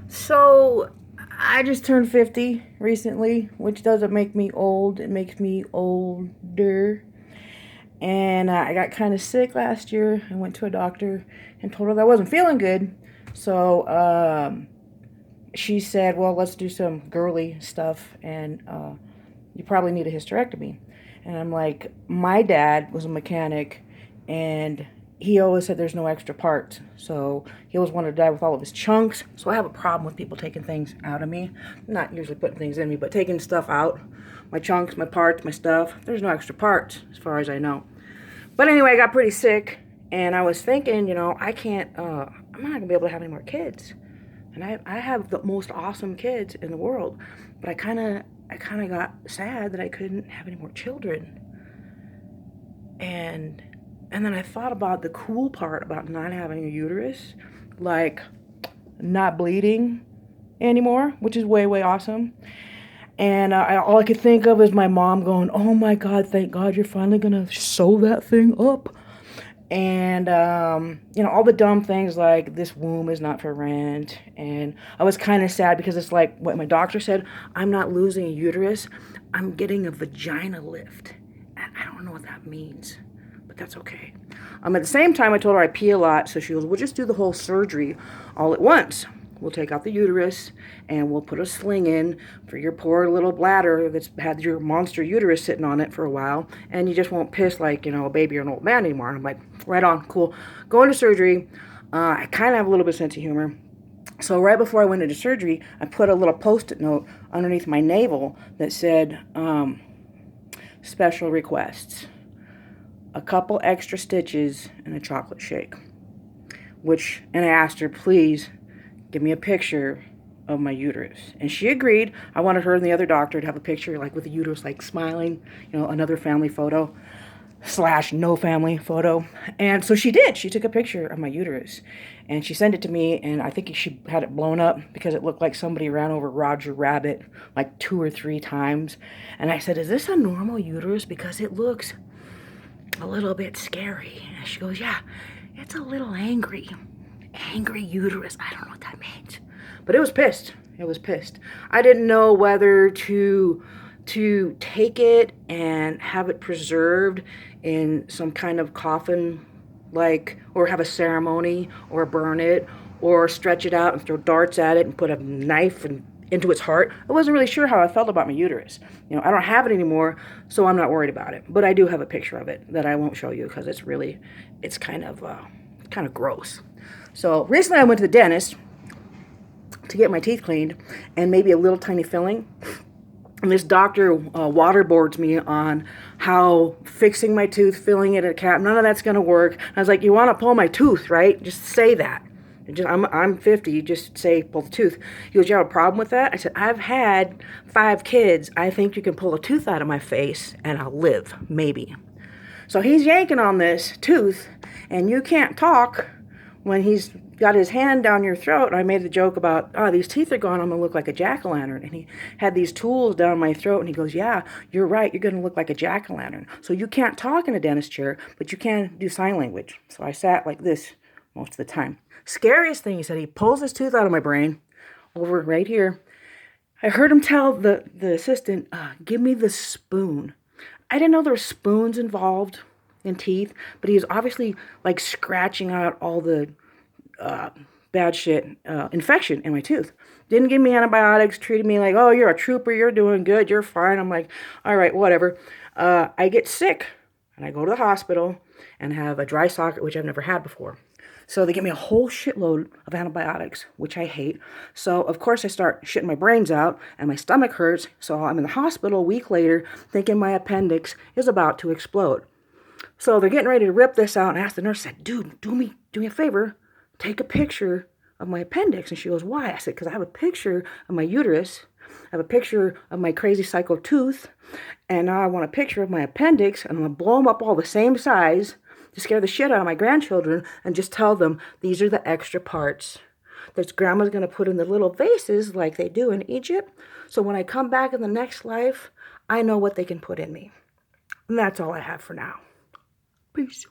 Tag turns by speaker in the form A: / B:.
A: So, I just turned 50 recently, which doesn't make me old. It makes me older. And I got kind of sick last year. I went to a doctor and told her that I wasn't feeling good. So, she said, well, let's do some girly stuff, and you probably need a hysterectomy. And I'm like, my dad was a mechanic, and he always said there's no extra parts. So he always wanted to die with all of his chunks. So I have a problem with people taking things out of me. Not usually putting things in me, but taking stuff out. My chunks, my parts, my stuff. There's no extra parts, as far as I know. But anyway, I got pretty sick, and I was thinking, I can't, I'm not going to be able to have any more kids. And I have the most awesome kids in the world, but I kind of got sad that I couldn't have any more children. And and then I thought about the cool part about not having a uterus, like not bleeding anymore, which is way way awesome. And all I could think of is my mom going, "Oh my God, thank God you're finally gonna sew that thing up." And all the dumb things like this womb is not for rent. And I was kind of sad because it's like what my doctor said, I'm not losing a uterus, I'm getting a vagina lift. And I don't know what that means, but that's okay. At the same time, I told her I pee a lot, so she goes, we'll just do the whole surgery all at once. We'll take out the uterus and we'll put a sling in for your poor little bladder that's had your monster uterus sitting on it for a while, and you just won't piss like, a baby or an old man anymore. And I'm like, right on, cool. Going to surgery. I kind of have a little bit of sense of humor. So right before I went into surgery, I put a little post-it note underneath my navel that said, special requests. A couple extra stitches and a chocolate shake. And I asked her, please, give me a picture of my uterus. And she agreed. I wanted her and the other doctor to have a picture, like with the uterus, like smiling, another family photo / no family photo. And so she did. She took a picture of my uterus and she sent it to me. And I think she had it blown up because it looked like somebody ran over Roger Rabbit like 2 or 3 times. And I said, is this a normal uterus? Because it looks a little bit scary. And she goes, yeah, it's a little angry. Angry uterus. I don't know what that means. But it was pissed. It was pissed. I didn't know whether to take it and have it preserved in some kind of coffin, or have a ceremony, or burn it, or stretch it out and throw darts at it and put a knife into its heart. I wasn't really sure how I felt about my uterus. I don't have it anymore, so I'm not worried about it. But I do have a picture of it that I won't show you because it's kind of gross. So recently I went to the dentist to get my teeth cleaned and maybe a little tiny filling. And this doctor waterboards me on how fixing my tooth, filling it at a cap, none of that's going to work. I was like, you want to pull my tooth, right? Just say that. I'm 50, just say pull the tooth. He goes, you have a problem with that? I said, I've had 5 kids. I think you can pull a tooth out of my face and I'll live, maybe. So he's yanking on this tooth and you can't talk when he's got his hand down your throat. And I made the joke about, these teeth are gone, I'm going to look like a jack-o'-lantern. And he had these tools down my throat, and he goes, yeah, you're right, you're going to look like a jack-o'-lantern. So you can't talk in a dentist chair, but you can do sign language. So I sat like this most of the time. Scariest thing, he said, he pulls his tooth out of my brain, over right here. I heard him tell the assistant, give me the spoon. I didn't know there were spoons involved in teeth, but he was obviously like scratching out all the bad shit, infection in my tooth. Didn't give me antibiotics, treated me like, oh, you're a trooper, you're doing good, you're fine. I'm like, all right, whatever. I get sick and I go to the hospital and have a dry socket, which I've never had before. So they give me a whole shitload of antibiotics, which I hate. So, of course, I start shitting my brains out and my stomach hurts. So I'm in the hospital a week later thinking my appendix is about to explode. So they're getting ready to rip this out, and I asked the nurse, I said, dude, do me a favor, take a picture of my appendix. And she goes, why? I said, because I have a picture of my uterus, I have a picture of my crazy psycho tooth, and now I want a picture of my appendix, and I'm going to blow them up all the same size to scare the shit out of my grandchildren and just tell them these are the extra parts that grandma's going to put in the little vases like they do in Egypt. So when I come back in the next life, I know what they can put in me. And that's all I have for now. Peace.